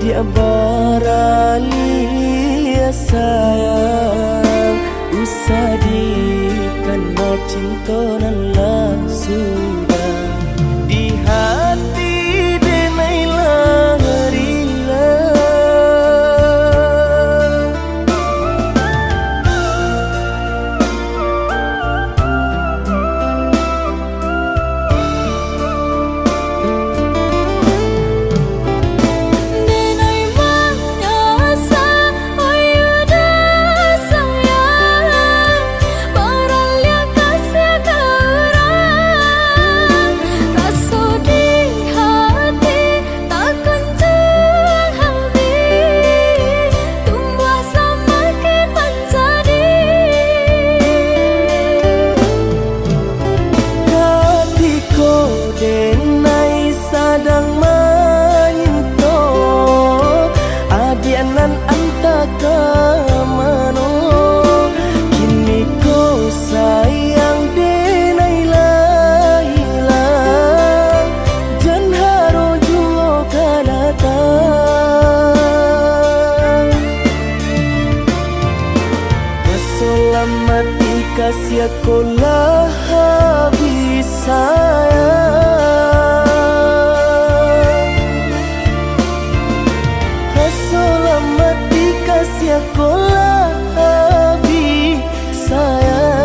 adik baralia sayang usadi karena cinta nan lah sudah di hati denailah rila mati kasih aku lah habis sayang Hasolah mati kasih aku lah habis sayang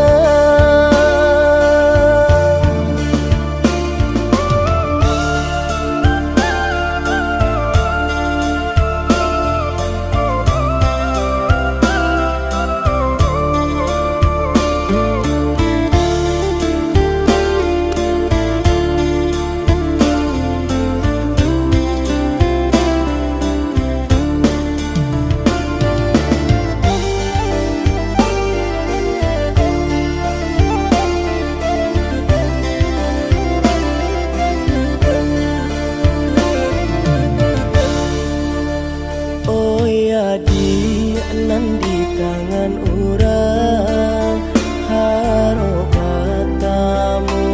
nan di tangan urang harokatamu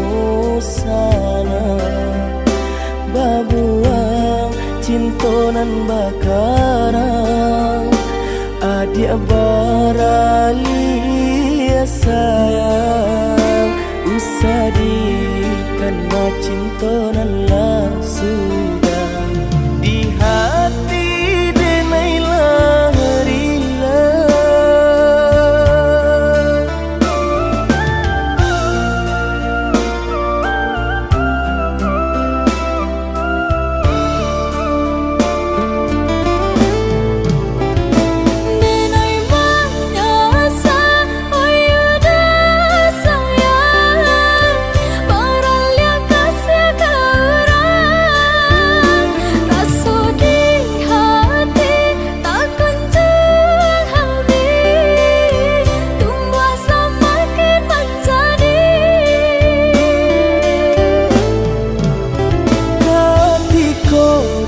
sana babuang cintonan bakarang adik baralia sayang usadi karena cintonan lah sudah di hati denailah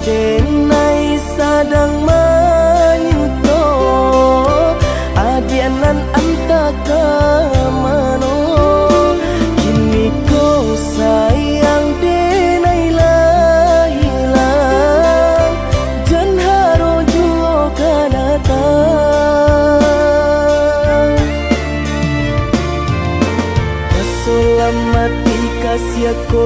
denai sadang menyentuh adianan antaka mano kini kau sayang denai lah hilang jan haro juo kanatang Selamat kasih aku